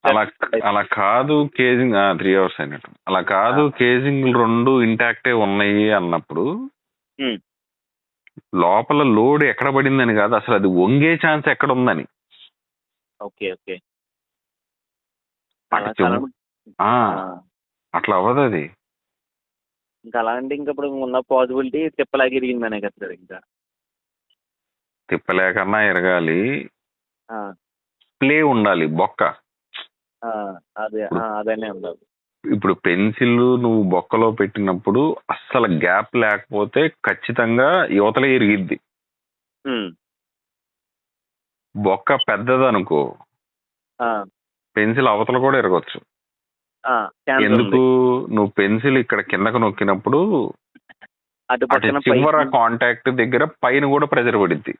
అలా అలా కాదు కేజింగ్ 3 అవర్స్ అయినట్టు. అలా కాదు కేజింగ్ 2 ఇంటాక్టే ఉన్నాయి అన్నప్పుడు లోపల లోడ్ ఎక్కడ పడిందని కాదు, అసలు అది వంగే ఛాన్స్ ఎక్కడ ఉందని. ఓకే ఓకే అట్లా అవ్వదు అది. ఇంకా అలా అంటే ఇంకా ఇప్పుడు ఉన్న పాసిబిలిటీ తిప్పలాగా ఇరిగిందనే కదా సార్. ఇంకా తిప్పలేకన్నా ఎరగాలి, ప్లే ఉండాలి, బొక్క. అదనే ఉండాలి. ఇప్పుడు పెన్సిల్ నువ్వు బొక్కలో పెట్టినప్పుడు అస్సలు గ్యాప్ లేకపోతే ఖచ్చితంగా యువతలే ఇరిగిద్ది. బొక్క పెద్దదనుకో పెన్సిల్ అవతల కూడా ఎరగొచ్చు. ఎందుకు? నువ్వు పెన్సిల్ ఇక్కడ కిందకు నొక్కినప్పుడు అటు చివర కాంటాక్ట్ దగ్గర పైన కూడా ప్రెజర్ పడిద్ది.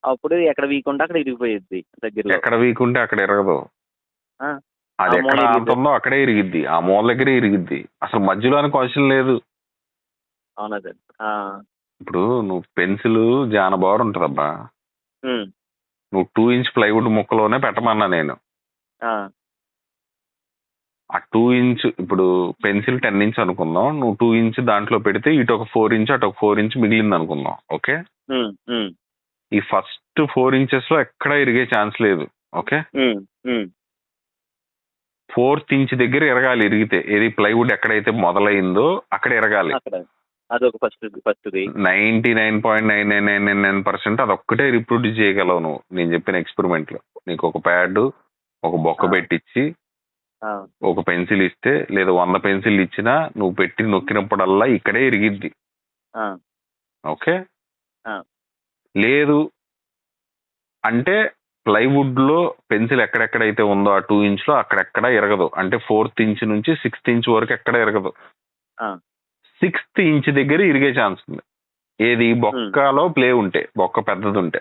అప్పుడు ఎక్కడ వీక్ ఉంటే అక్కడ ఇరిగిపోయిద్ది. దగ్గర ఎక్కడ వీక్ ఉంటే అక్కడ ఎరగదు. అది ఎక్కడ ఆపుతుందో అక్కడే ఇరిగిద్ది, ఆ మూల దగ్గరే ఇరిగిద్ది. అసలు మధ్యలో క్వశ్చన్ లేదు. అవునా సార్? ఇప్పుడు నువ్వు పెన్సిల్ జానబారు ఉంటదబ్బా, నువ్వు 2 ఇంచ్ ప్లైవుడ్ ముక్కలోనే పెట్టమన్నా నేను. ఆ 2 ఇంచ్ ఇప్పుడు పెన్సిల్ 10 ఇంచ్ అనుకుందాం, నువ్వు 2 ఇంచ్ దాంట్లో పెడితే ఇటు ఒక 4 ఇంచ్ అటు ఒక 4 ఇంచ్ మిగిలింది అనుకుందాం. ఓకే, ఈ ఫస్ట్ 4 ఇంచెస్ లో ఎక్కడ ఇరిగే ఛాన్స్ లేదు. ఓకే, 4th ఇంచ్ దగ్గర ఎరగాలి. ఇరిగితే ఏది ప్లైవుడ్ ఎక్కడైతే మొదలైందో అక్కడ ఎరగాలి. 99.9999% అదొక్కటే రిప్రొడ్యూస్ చేయగలవు నువ్వు. నేను చెప్పిన ఎక్స్పెరిమెంట్ లో నీకు ఒక ప్యాడ్, ఒక బొక్క పెట్టించి ఒక పెన్సిల్ ఇస్తే, లేదా 100 పెన్సిల్ ఇచ్చినా నువ్వు పెట్టి నొక్కినప్పుడల్లా ఇక్కడే ఇరిగిద్ది. ఓకే, లేదు అంటే ప్లైవుడ్ లో పెన్సిల్ ఎక్కడెక్కడైతే ఉందో ఆ 2 ఇంచ్ లో అక్కడెక్కడ ఎరగదు. అంటే 4th ఇంచ్ నుంచి 6th ఇంచ్ వరకు ఎక్కడ ఎరగదు. 6th ఇంచ్ దగ్గర ఇరిగే ఛాన్స్ ఉంది. ఏది? బొక్కలో ప్లే ఉంటే, బొక్క పెద్దది ఉంటే.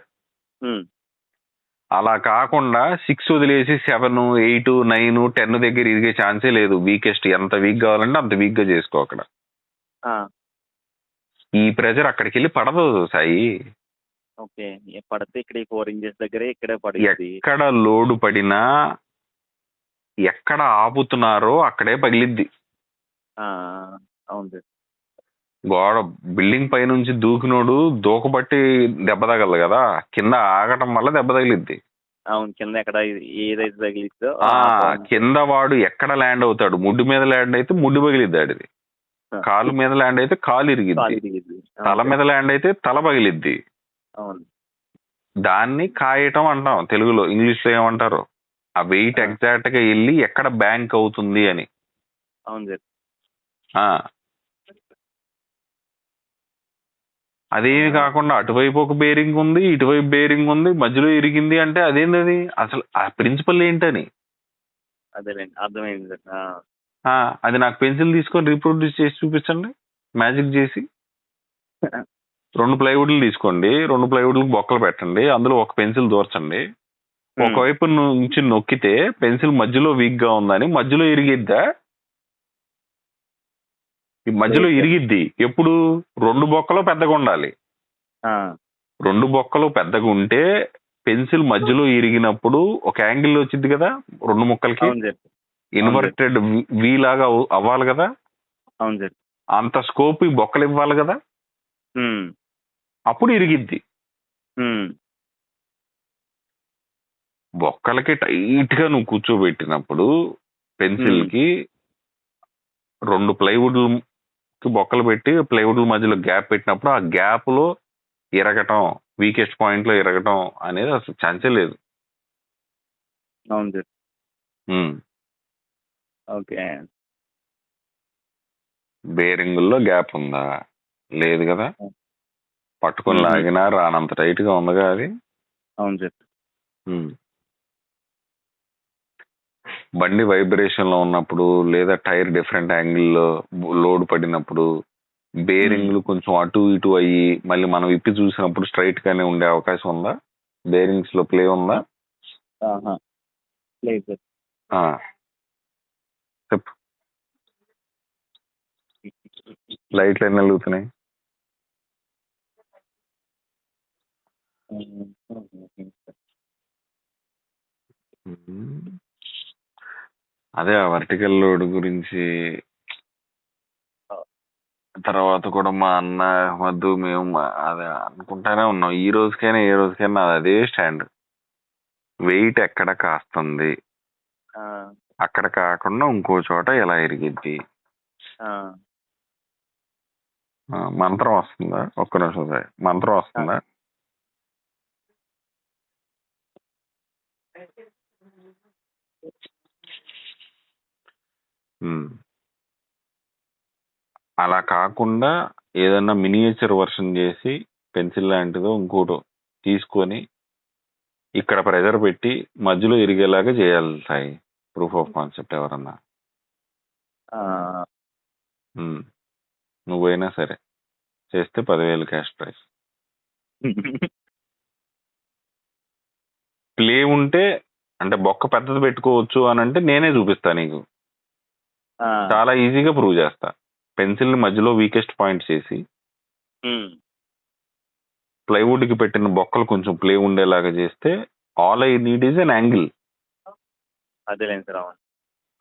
అలా కాకుండా 6 వదిలేసి 7, 8, 9, 10 దగ్గర ఇరిగే ఛాన్సే లేదు. వీకెస్ట్, ఎంత వీక్ కావాలంటే అంత వీక్ గా చేసుకో అక్కడ. ఈ ప్రెజర్ అక్కడికి వెళ్ళి పడదు సాయి. పడితే ఇక్కడ 4 ఇంచెస్ దగ్గరే ఇక్కడే పడింది. ఎక్కడ లోడ్ పడినా ఎక్కడ ఆపుతున్నారో అక్కడే పగిలిద్ది. అవును సార్. గోడ బిల్డింగ్ పై నుంచి దూకినోడు దూకబట్టి దెబ్బ తగలదు కదా, కింద ఆగటం వల్ల దెబ్బ తగిలిద్ది. అవును, కింద ఎక్కడ ఏదైతే తగిలిద్దో కింద వాడు ఎక్కడ ల్యాండ్ అవుతాడు? ముడ్డు మీద ల్యాండ్ అయితే ముడ్డు పగిలిద్ది ఆడిది, కాలు మీద ల్యాండ్ అయితే కాలు ఇరిగిద్ది, తల మీద ల్యాండ్ అయితే తల పగిలిద్ది. దాన్ని కాయటం అంటాం తెలుగులో. ఇంగ్లీష్ లో ఏమంటారు? ఆ వెయిట్ ఎగ్జాక్ట్ గా వెళ్ళి ఎక్కడ బ్యాంక్ అవుతుంది అని. అదేమి కాకుండా అటువైపు ఒక బేరింగ్ ఉంది, ఇటువైపు బేరింగ్ ఉంది, మధ్యలో ఇరిగింది అంటే అదేంటది? అసలు ఆ ప్రిన్సిపల్ ఏంటని అర్థమైంది. అది నాకు పెన్సిల్ తీసుకొని రీప్రొడ్యూస్ చేసి చూపించండి, మ్యాజిక్ చేసి. 2 ప్లైవుడ్లు తీసుకోండి, 2 ప్లైవుడ్లకు బొక్కలు పెట్టండి, అందులో ఒక పెన్సిల్ దూర్చండి. ఒకవైపు నుంచి నొక్కితే పెన్సిల్ మధ్యలో వీక్ గా ఉందని మధ్యలో ఇరిగిద్దా? ఈ మధ్యలో ఇరిగిద్ది ఎప్పుడు? 2 బొక్కలు పెద్దగా ఉండాలి. 2 బొక్కలు పెద్దగా ఉంటే పెన్సిల్ మధ్యలో ఇరిగినప్పుడు ఒక యాంగిల్ వచ్చింది కదా 2 ముక్కలకి, ఇన్వర్టెడ్ వి లాగా అవ్వాలి కదా. అంత స్కోప్ ఈ బొక్కలు ఇవ్వాలి కదా, అప్పుడు ఇరిగిద్ది. బొక్కలకి టైట్ గా నువ్వు కూర్చోబెట్టినప్పుడు పెన్సిల్ కి 2 ప్లైవుడ్ బొక్కలు పెట్టి ప్లైవుడ్ మధ్యలో గ్యాప్ పెట్టినప్పుడు ఆ గ్యాప్ లో ఇరగటం, వీకెస్ట్ పాయింట్ లో ఇరగటం అనేది అసలు ఛాన్సే లేదు. బేరింగుల్లో గ్యాప్ ఉందా? లేదు కదా. పట్టుకొని లాగినా రానంత టైట్ గా ఉందిగా అది. బండి వైబ్రేషన్ లో ఉన్నప్పుడు, లేదా టైర్ డిఫరెంట్ యాంగిల్లో లోడ్ పడినప్పుడు, బేరింగ్లు కొంచెం అటు ఇటు అయ్యి మళ్ళీ మనం ఇప్పి చూసినప్పుడు స్ట్రైట్ గానే ఉండే అవకాశం ఉందా? బేరింగ్స్ లో ప్లే ఉందా? చెప్పు. లైట్లు ఎన్ని వెలుగుతున్నాయి? అదే ఆ వర్టికల్ లోడ్ గురించి తర్వాత కూడా మా అన్న వద్దు మేము అదే అనుకుంటానే ఉన్నాం. ఈ రోజుకైనా ఏ రోజుకైనా అదే స్టాండ్. వెయిట్ ఎక్కడ కాస్తుంది, ఆ, అక్కడ కాకుండా ఇంకో చోట ఎలా ఇరిగిద్ది. ఆ, మంత్రం వస్తుందా? ఒక్క నిమిషం సార్, మంత్రం వస్తుందా? అలా కాకుండా ఏదన్నా మినియేచర్ వర్షన్ చేసి పెన్సిల్ లాంటిదో ఇంకోటో తీసుకొని ఇక్కడ ప్రెజర్ పెట్టి మధ్యలో ఇరిగేలాగా చేయాలి సాయి. ప్రూఫ్ ఆఫ్ కాన్సెప్ట్ ఎవరన్నా. ఆ, నువ్వైనా సరే చేస్తే 10,000 క్యాష్ ప్రైజ్. ప్లే ఉంటే అంటే బొక్క పెద్దది పెట్టుకోవచ్చు అని అంటే నేనే చూపిస్తా నీకు. ఆ, చాలా ఈజీగా ప్రూవ్ చేస్తా. పెన్సిల్ ని మధ్యలో వీకెస్ట్ పాయింట్ చేసి ప్లైవుడ్ కి పెట్టిన బొక్కలు కొంచెం ప్లే ఉండేలాగా చేస్తే all I need is an angle. అదేలేండి సార్. అవును.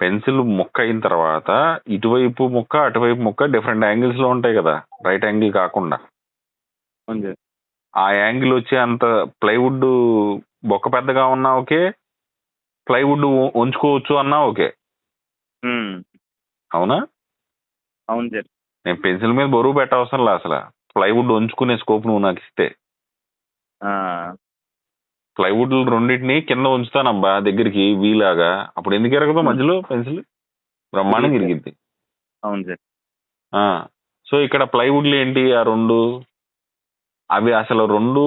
పెన్సిల్ ముక్క అయిన తర్వాత ఇటువైపు ముక్క అటువైపు ముక్క డిఫరెంట్ యాంగిల్స్ లో ఉంటాయి కదా, రైట్ యాంగిల్ కాకుండా. ఉంది. ఆ యాంగిల్ వచ్చే అంత ప్లైవుడ్ బొక్క పెద్దగా ఉన్నా ఓకే, ప్లైవుడ్ ఉంచుకోవచ్చు అన్నా ఓకే. అవునా? అవును సార్. నేను పెన్సిల్ మీద బరువు పెట్టవసరం లే అసలు. ప్లైవుడ్ ఉంచుకునే స్కోప్ నువ్వు నాకు ఇస్తే ఆ, ప్లైవుడ్ రెండింటిని కింద ఉంచుతానబ్బా దగ్గరికి వీలాగా. అప్పుడు ఎందుకు ఎరగదు మధ్యలో పెన్సిల్? బ్రహ్మాండంగా ఇరిగిద్ది. అవును సార్. సో ఇక్కడ ప్లైవుడ్లు ఏంటి ఆ రెండు, అవి అసలు రెండు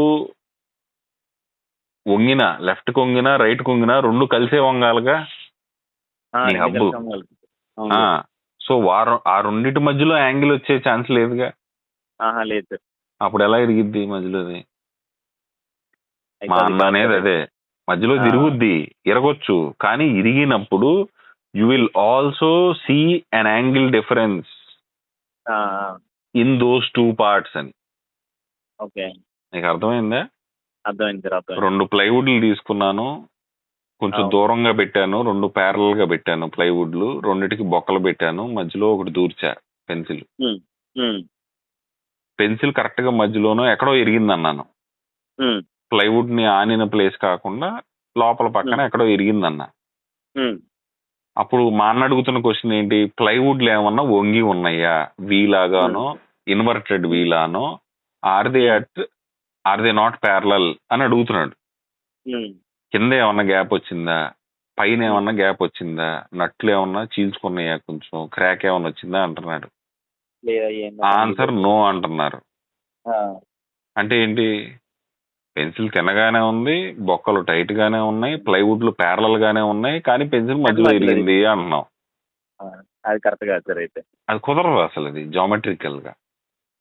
వంగిన లెఫ్ట్ కొంగినా రైట్ కొంగినా రెండు కలిసే వంగాలిగా ఆ, నీ రెండు హబ్బు. కలిసి అమ్మాలి. అవును సార్. సో ఆ రెండింటి మధ్యలో యాంగిల్ వచ్చే ఛాన్స్ లేదుగా. ఆహా, లేదు సార్. అప్పుడు ఎలా ఇరిగిద్ది మధ్యలోది? అయితే మా అది అన్న కాదు అనేది సార్. అదే, మధ్యలో ఆ. తిరుగుద్ది, ఇరగొచ్చు, కానీ ఇరిగినప్పుడు you will also see an angle difference ఆ, ఇన్ దోస్ టూ పార్ట్స్ అని. ఓకే. నీకు అర్థమైందా? అర్థమైంది సార్. అర్థమైంది. రెండు ప్లైవుడ్లు తీసుకున్నాను, కొంచెం అవును. దూరంగా పెట్టాను, రెండు ప్యారల్ గా పెట్టాను ప్లైవుడ్లు, రెండిటికి బొక్కలు పెట్టాను, మధ్యలో ఒకటి దూర్చా పెన్సిల్. పెన్సిల్ కరెక్ట్ గా మధ్యలోనో ఎక్కడో ఇరిగింది అన్నాను. ప్లైవుడ్ ని ఆనిన ప్లేస్ కాకుండా లోపల పక్కన ఎక్కడో ఇరిగిందన్న. అప్పుడు మా అన్న అడుగుతున్న క్వశ్చన్ ఏంటి, ప్లైవుడ్లు ఏమన్నా వంగి ఉన్నాయా, వీలాగానో ఇన్వర్టెడ్ వీలానో, ఆర్ దే నాట్ ప్యారలల్ అని అడుగుతున్నాడు. కింద ఏమన్నా గ్యాప్ వచ్చిందా, పైన ఏమన్నా గ్యాప్ వచ్చిందా, నట్లు ఏమన్నా చీల్చుకున్నాయా, కొంచెం క్రాక్ ఏమన్నా వచ్చిందా అంటున్నాడు. ఆన్సర్ నో అంటున్నారు. అంటే ఏంటి, పెన్సిల్ తిన్నగానే ఉంది, బొక్కలు టైట్ గానే ఉన్నాయి, ప్లైవుడ్లు ప్యారలల్ గానే ఉన్నాయి, కానీ పెన్సిల్ మధ్యలో ఇరిగింది అంటున్నాం. అది కరెక్ట్ కాదు సార్. అయితే అది కుదరదు అసలు, అది జామెట్రికల్ గా.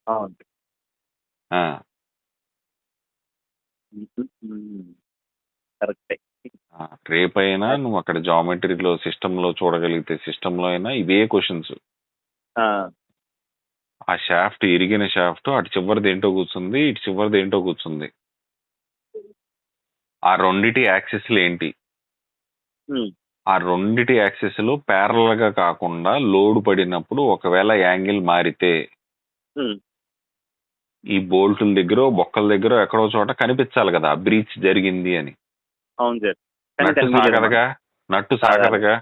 అవును. కరెక్టే. రేపైనా నువ్వు అక్కడ జామెట్రీలో సిస్టంలో చూడగలిగితే, సిస్టంలో అయినా ఇవే క్వశ్చన్స్. ఆ షాఫ్ట్, ఇరిగిన షాఫ్ట్ అటు చివరిది ఏంటో కూర్చుంది, ఇటు చివరిది ఏంటో కూర్చుంది, ఆ రెండిటి యాక్సెస్లు ఏంటి, ఆ రెండిటి యాక్సెస్ లో ప్యారల్ గా కాకుండా లోడ్ పడినప్పుడు ఒకవేళ యాంగిల్ మారితే ఈ బోల్టుల దగ్గర బొక్కల దగ్గర ఎక్కడో చోట కనిపించాలి కదా బ్రీచ్ జరిగింది అని. అవును సార్. నట్టు సాగదగా,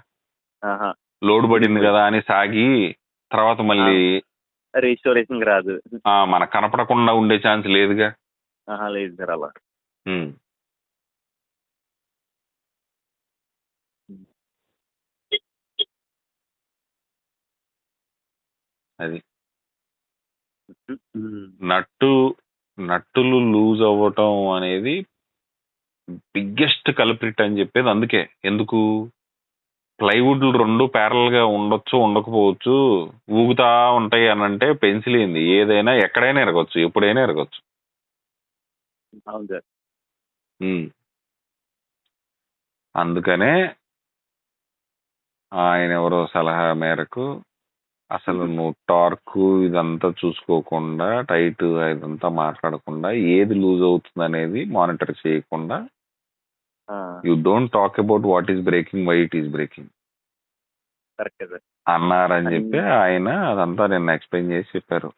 లోడ్ పడింది కదా అని సాగి తర్వాత మళ్ళీ రీస్టోరేషన్ రాదు, మనకు కనపడకుండా ఉండే ఛాన్స్ లేదుగా. లేదు సార్ అలా. అది నట్టులు లూజ్ అవ్వటం అనేది బిగ్గెస్ట్ కల్ప్రిట్ అని చెప్పేది అందుకే. ఎందుకు, ప్లైవుడ్లు రెండు ప్యారల్ గా ఉండొచ్చు, ఉండకపోవచ్చు, ఊగుతా ఉంటాయి అని అంటే పెన్సిల్ ఏంది, ఏదైనా ఎక్కడైనా ఎరగొచ్చు, ఎప్పుడైనా ఎరగొచ్చు. అవును సార్. అందుకనే ఆయన ఎవరో సలహా మేరకు అసలు నువ్వు టార్క్ ఇదంతా చూసుకోకుండా, టైట్ ఇదంతా మాట్లాడకుండా, ఏది లూజ్ అవుతుంది అనేది మానిటర్ చేయకుండా, you don't talk about what is breaking, why it is breaking. కరెక్టే సార్. అన్నారని అది చెప్పి ఆయన అదంతా నిన్న ఎక్స్ప్లెయిన్ చేసి చెప్పారు.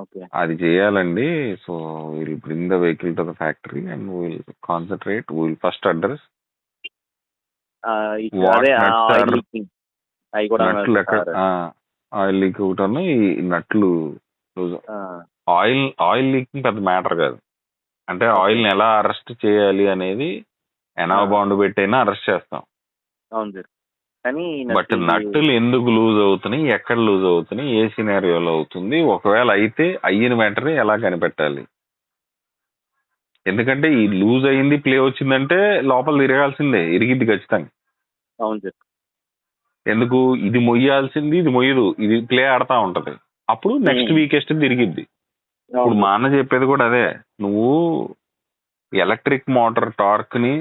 ఓకే. అది చేయాలండి. So will bring the vehicle to the factory and will concentrate, will first address అదే what nuts oil are leaking అవి కూడా అన్నారు నట్లు ఎక్కడ సార్. ఆయిల్ లీక్ ఒకటను ఈ నట్లు ఆయిల్ లీకింగ్ పెద్ద మ్యాటర్ కాదు. అంటే ఓకే. ఆయిల్ ని ఎలా అరెస్ట్ చేయాలి అనేది ఎనా బాండ్ పెట్టైనా అరెస్ట్ చేస్తాం. అవును సార్. కానీ బట్ నట్టులు ఎందుకు లూజ్ అవుతున్నాయి, ఎక్కడ లూజ్ అవుతున్నాయి, ఏ సినారియోలో అవుతుంది, ఒకవేళ అయితే అయిన వెంటనే ఎలా కనిపెట్టాలి. ఎందుకంటే ఈ లూజ్ అయింది ప్లే వచ్చిందంటే లోపల తిరగాల్సిందే, ఇరిగిద్ది ఖచ్చితంగా. అవును సార్. ఎందుకు ఇది మొయ్యాల్సింది ఇది మొయ్యదు, ఇది ప్లే ఆడుతూ ఉంటది. అప్పుడు నెక్స్ట్ వీకెస్ట్ తిరిగిద్ది. ఇప్పుడు మా అన్న చెప్పేది కూడా అదే. నువ్వు ఎలక్ట్రిక్ మోటార్ టార్క్ ని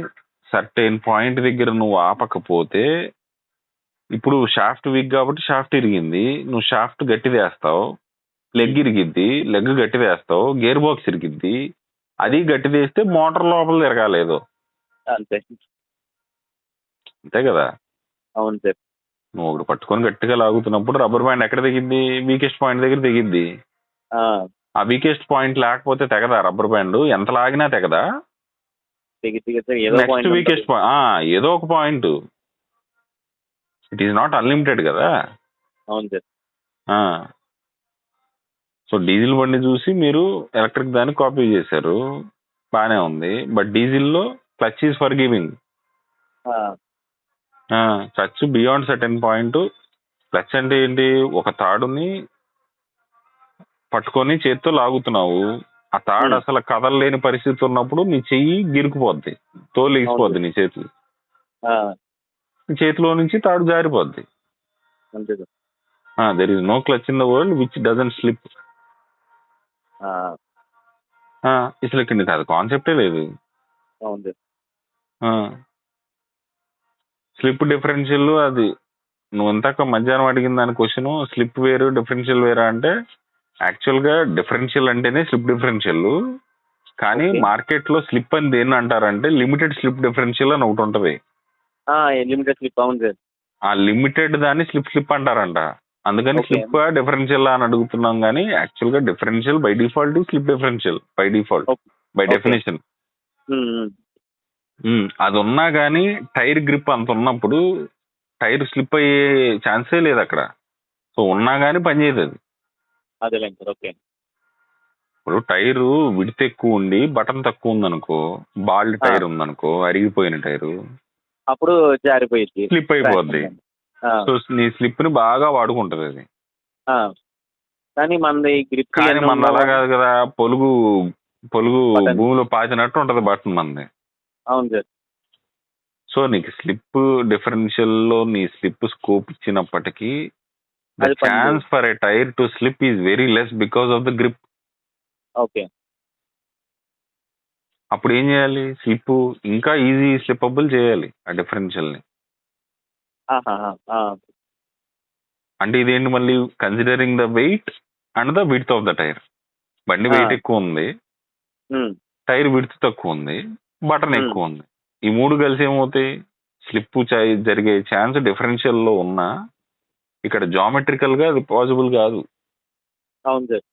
సర్టెన్ పాయింట్ దగ్గర నువ్వు ఆపకపోతే, ఇప్పుడు షాఫ్ట్ వీక్ కాబట్టి షాఫ్ట్ ఇరిగింది, నువ్వు షాఫ్ట్ గట్టిది వేస్తావు, లెగ్ ఇరిగిద్ది, లెగ్ గట్టిది వేస్తావు, గేర్ బాక్స్ ఇరిగిద్ది, అది గట్టిది వేస్తే మోటార్ లోపల తిరగాలేదు. అంతే అంతే కదా. అవును సార్. నువ్వు ఒకటి పట్టుకొని గట్టిగా లాగుతున్నప్పుడు రబ్బర్ బ్యాండ్ ఎక్కడ దిగిద్ది, వీకెస్ట్ పాయింట్ దగ్గర దిగిద్ది. ఆ వీకెస్ట్ పాయింట్ లేకపోతే తెగదా రబ్బర్ బ్యాండ్, ఎంత లాగినా తెగదా. నెక్స్ట్ వీకెస్ట్ ఏదో ఒక point, it is not unlimited కదా. అవును సార్. సో డీజిల్ బండి చూసి మీరు ఎలక్ట్రిక్ దాన్ని కాపీ చేశారు, బానే ఉంది. బట్ డీజిల్లో clutch is forgiving. Clutch beyond certain point. Clutch అంటే ఏంటి, ఒక తాడుని పట్టుకొని చేత్తో లాగుతున్నావు, ఆ తాడు అసలు కదలలేని పరిస్థితి ఉన్నప్పుడు నీ చెయ్యి గిరుకుపోద్ది, తోలు ఎగిసిపోద్ది నీ చేతులు, నీ చేతిలో నుంచి తాడు జారిపోద్ది. There is no clutch in the world which doesn't slip. ఇసలు ఇక్కడ నీకు అది కాన్సెప్టే లేదు. స్లిప్ డిఫరెన్షియల్ అది నువ్వు ఇంతక మధ్యాహ్నం అడిగిన దాని క్వశ్చన్, స్లిప్ వేరు డిఫరెన్షియల్ వేరా అంటే, యాక్చువల్ గా డిఫరెన్షియల్ అంటేనే స్లిప్ డిఫరెన్షియల్. కానీ మార్కెట్ లో స్లిప్ అని దేన్ని అంటారంటే లిమిటెడ్ స్లిప్ డిఫరెన్షియల్ అని ఒకటి ఉంటది. Limited slip. అవును సార్. ఆ లిమిటెడ్ దాన్ని స్లిప్ అంటారంట. అందుకని స్లిప్ డిఫరెన్షియల్ అని అడుగుతున్నాం. కానీ యాక్చువల్ గా differential by default slip differential by default, by definition. అది ఉన్నా కానీ టైర్ గ్రిప్ అంత ఉన్నప్పుడు టైర్ స్లిప్ అయ్యే ఛాన్సే లేదు అక్కడ. సో ఉన్నా కానీ పనిచేయదు అది. ఇప్పుడు టైరు విడత ఎక్కువ ఉండి బటన్ తక్కువ ఉందనుకో, బాల్డ్ టైర్ ఉందనుకో, అరిగిపోయిన టైరు, అప్పుడు జారిపోయింది, స్లిప్ అయిపోద్ది. సో నీ స్లిప్ ని బాగా వాడుకుంటది అది. కానీ మనది గ్రిప్, కానీ మన అలా కాదు కదా, పొలుగు భూమిలో పాచినట్టు ఉంటది బటన్ మంది. అవును సార్. సో నీకు స్లిప్ డిఫరెన్షియల్ లో నీ స్లిప్ స్కోప్ ఇచ్చినప్పటికీ the chance for a tyre to slip is very less because of the grip. Okay. అప్పుడు ఏం చేయాలి, స్లిప్ ఇంకా ఈజీ స్లిప్పబుల్ చేయాలి ఆ డిఫరెన్షియల్ ని. అంటే ఇదేంటి, మళ్ళీ considering the weight and the width of the tyre. బండి వెయిట్ ఎక్కువ ఉంది, టైర్ విడ్త్ తక్కువ ఉంది, బటన్ ఎక్కువ ఉంది. ఈ మూడు కలిసి ఏమవుతాయి, స్లిప్ జరిగే ఛాన్స్ డిఫరెన్షియల్ లో ఉన్నా ఇక్కడ జామెట్రికల్ గా అది పాసిబుల్ కాదు. అవును సార్.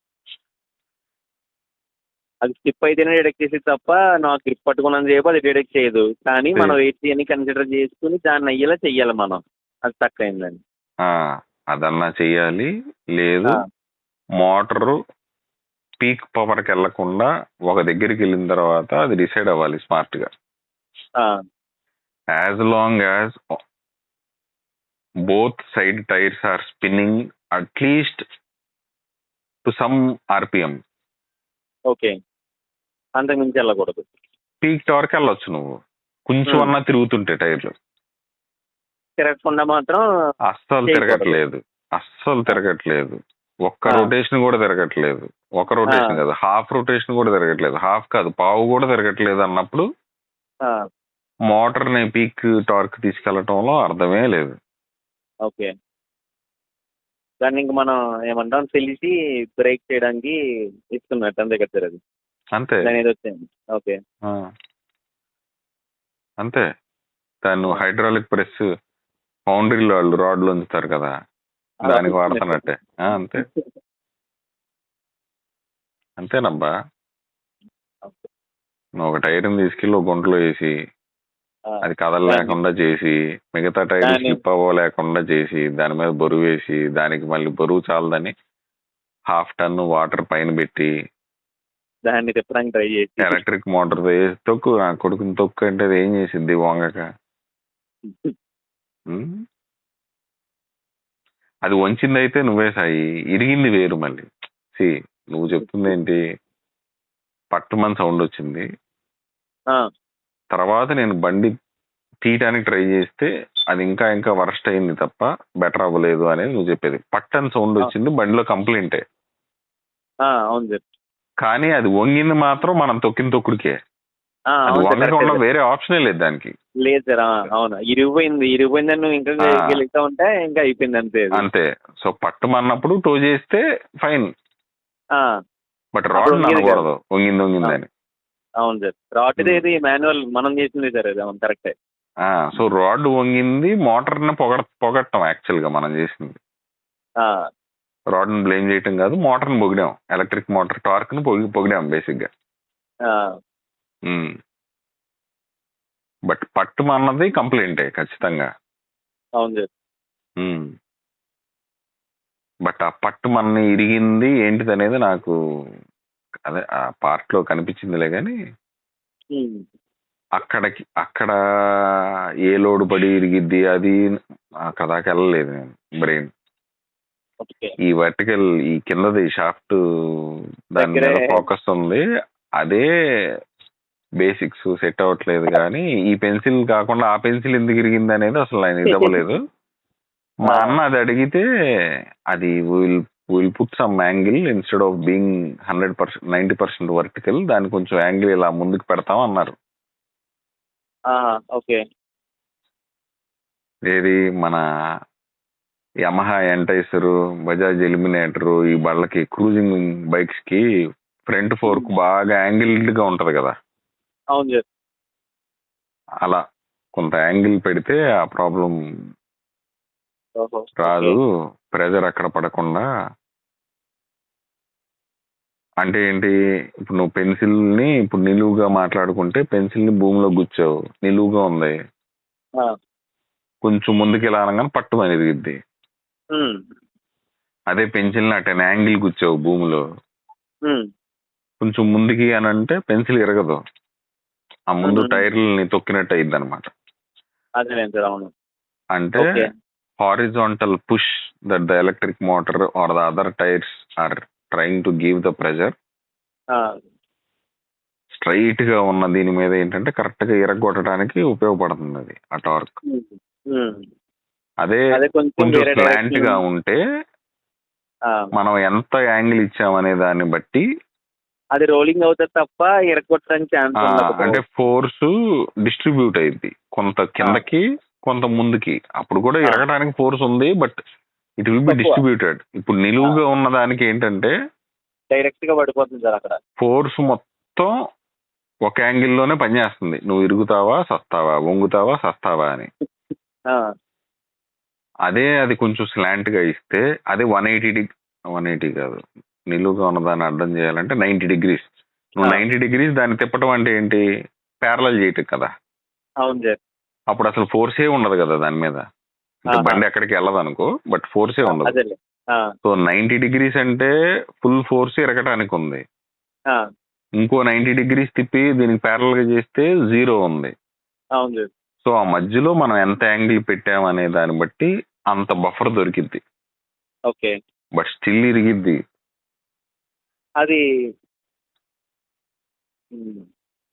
అది స్లిప్ అయితేనే డిటెక్ట్ చేసేది తప్ప నాకు గ్రిప్ పట్టుకున్నాను చెప్పి అది డిటెక్ట్ చేయదు. కానీ మనం వెయిట్ అని కన్సిడర్ చేసుకుని దాన్ని అయ్యేలా చెయ్యాలి మనం. అది తక్కువ అయిందండి. అదన్నా చెయ్యాలి. లేదు మోటారు పీక్ పవర్కి వెళ్లకుండా ఒక దగ్గరికి వెళ్ళిన తర్వాత అది డిసైడ్ అవ్వాలి స్మార్ట్ గా. As long as both side tires are spinning at least to some RPM. Okay. అంతకు మించి వెళ్ళకూడదు. పీక్ టార్క్ వెళ్ళొచ్చు నువ్వు, కొంచెం అన్నా తిరుగుతుంటే టైర్లు. తిరగకుండా మాత్రం అస్సలు తిరగట్లేదు. ఒక్క రొటేషన్ కూడా తిరగట్లేదు. ఒక రొటేషన్ కాదు, హాఫ్ రొటేషన్ కూడా తిరగట్లేదు, హాఫ్ కాదు పావు కూడా తిరగట్లేదు అన్నప్పుడు మోటార్ ని పీక్ టార్క్ తీసుకెళ్లటంలో అర్థమే లేదు. ఓకే. దాన్ని ఇంక మనం ఏమంటాం, తెలిసి బ్రేక్ చేయడానికి ఇస్తున్నట్టు అంతే కదా సార్ అది. అంతే. ఓకే. అంతే. దాన్ని హైడ్రాలిక్ ప్రెస్ ఫౌండరీలో వాళ్ళు రాడ్లు ఉంచుతారు కదా, దానికి వాడుతున్నట్టే. అంతే అంతేనబ్బా. నువ్వు ఒక టైర్ని తీసుకెళ్ళి ఒక గుంటలో వేసి అది కదలలేకుండా చేసి, మిగతా టైర్ స్లిప్ అవ్వలేకుండా చేసి, దాని మీద బరువు వేసి, దానికి మళ్ళీ బరువు చాలదని 1/2 టన్ వాటర్ పైన పెట్టి దాన్ని తిప్పడానికి ట్రై చేసి ఎలక్ట్రిక్ మోటార్ వేసి తొక్కు, నా కొడుకుని తొక్కు అంటే అది ఏం చేసిద్ది వంగక. అది వంచింది అయితే నువ్వే సాయి, ఇరిగింది వేరు. మళ్ళీ నువ్వు చెప్తుంది ఏంటి, పట్టుమని సౌండ్ వచ్చింది, తర్వాత నేను బండి తీయటానికి ట్రై చేస్తే అది ఇంకా ఇంకా వర్స్ట్ అయింది తప్ప బెటర్ అవ్వలేదు అనేది నువ్వు చెప్పేది. పట్టని సౌండ్ వచ్చింది, బండిలో కంప్లైంటే. అవును సార్. కానీ అది వంగింది మాత్రం మనం తొక్కిన తొక్కుడికే, వంగకుండా వేరే ఆప్షనే లేదు దానికి. లేదు సార్. అవును, ఇరిగిపోయిందని నువ్వు ఇంకా గెలుస్తా ఉంటే ఇంకా అయిపోయింది అంతే. అంతే. సో పట్టుమన్నప్పుడు టో చేస్తే ఫైన్, బట్ రాడ్ అనకూడదు వంగిందని. అవును సార్. రాడ్ ఇది మాన్యువల్ మనం చేసింది సార్, అది అవును కరెక్టే. సో రాడ్ వంగింది, మోటార్ని పొగట్టం యాక్చువల్ గా మనం చేసింది. రాడ్ని బ్లేమ్ చేయటం కాదు, మోటార్ని పొగిడాం, ఎలక్ట్రిక్ మోటార్ టార్క్ ని పొగిడాం బేసిక్ గా. బట్ పట్టుమన్నది కంప్లైంటే ఖచ్చితంగా. అవును సార్. బట్ ఆ పట్టుమన్న ఇరిగింది ఏంటిది అనేది నాకు అదే ఆ పార్ట్ లో కనిపించిందిలే, కానీ అక్కడ ఏ లోడ్ పడి ఇరిగిద్ది అది అక్కడ దాకా వెళ్ళలేదు నేను. బ్రెయిన్ ఈ వర్టికల్, ఈ కిందది షాఫ్ట్ దాని మీద ఫోకస్ ఉంది, అదే బేసిక్స్ సెట్ అవ్వట్లేదు. కానీ ఈ పెన్సిల్ కాకుండా ఆ పెన్సిల్ ఎందుకు ఇరిగింది అనేది అసలు ఆయన ఇది అవ్వలేదు. మా అన్న అది అడిగితే అది will put some angle instead of being 100%, 90% vertical, దాన్ని కొంచెం యాంగిల్ ఇలా ముందుకు పెడతాం అన్నారు. ఏది మన యమహా ఎంటైసరు, బజాజ్ ఎలిమినేటరు, ఈ బళ్ళకి క్రూజింగ్ బైక్స్ కి ఫ్రంట్ ఫోర్క్ బాగా యాంగిల్డ్ గా ఉంటది కదా. అవును, అలా కొంత యాంగిల్ పెడితే ఆ ప్రాబ్లం రాదు, ప్రెజర్ అక్కడ పడకుండా. అంటే ఏంటి, ఇప్పుడు నువ్వు పెన్సిల్ ని ఇప్పుడు నిలువుగా మాట్లాడుకుంటే పెన్సిల్ ని భూమిలో గుచ్చావు, నిలువుగా ఉంది, కొంచెం ముందుకు ఇలా అనగానే పట్టుమని ఇరిగిద్ది. అదే పెన్సిల్ ని అటెన్ యాంగిల్ గుచ్చావు భూమిలో, కొంచెం ముందుకి అని అంటే పెన్సిల్ ఇరగదు, ఆ ముందు టైర్లని తొక్కినట్టు అయింది అనమాట. అంటే horizontal push that the electric motor or the other tyres are trying to give the pressure, straight గా ఉన్న దీని మీద ఏంటంటే కరెక్ట్ గా ఇరగొట్టడానికి ఉపయోగపడుతుంది అది ఆ టార్క్. అదే కొంచెం స్లాంట్ గా ఉంటే మనం ఎంత యాంగిల్ ఇచ్చామనే దాన్ని బట్టి అది రోలింగ్ అవుతుంది తప్ప ఇరగొట్టడానికి ఛాన్స్ ఉండదు. అంటే ఫోర్స్ డిస్ట్రిబ్యూట్ అయింది, కొంత కిందకి కొంత ముందుకి. అప్పుడు కూడా ఇరగడానికి ఫోర్స్ ఉంది, but it will be distributed. ఇప్పుడు నిలువుగా ఉన్న దానికి ఏంటంటే డైరెక్ట్ గా పడిపోతుంది సార్, అక్కడ ఫోర్స్ మొత్తం ఒక యాంగిల్లోనే పనిచేస్తుంది. నువ్వు ఇరుగుతావా సస్తావా, వంగుతావా సస్తావా అని. అదే అది కొంచెం స్లాంట్ గా ఇస్తే అదే 180 కాదు, నిలువుగా ఉన్నదాన్ని అర్థం చేయాలంటే 90 degrees. నువ్వు 90 degrees దాన్ని తిప్పటం అంటే ఏంటి, ప్యారలల్ చేయటం కదా. అవును సార్. అప్పుడు అసలు ఫోర్సే ఉండదు కదా దాని మీద, అంటే బండి ఎక్కడికి వెళ్ళదు అనుకో, బట్ ఫోర్సే ఉండదు. సో 90 degrees అంటే ఫుల్ ఫోర్స్ ఇరగటానికి ఉంది, ఇంకో 90 degrees తిప్పి దీనికి ప్యారలల్ గా చేస్తే 0 ఉంది. సో ఆ మధ్యలో మనం ఎంత యాంగిల్ పెట్టామనే దాన్ని బట్టి అంత బఫర్ దొరికిద్ది. బట్ స్టిల్ ఇరిగిద్ది. అది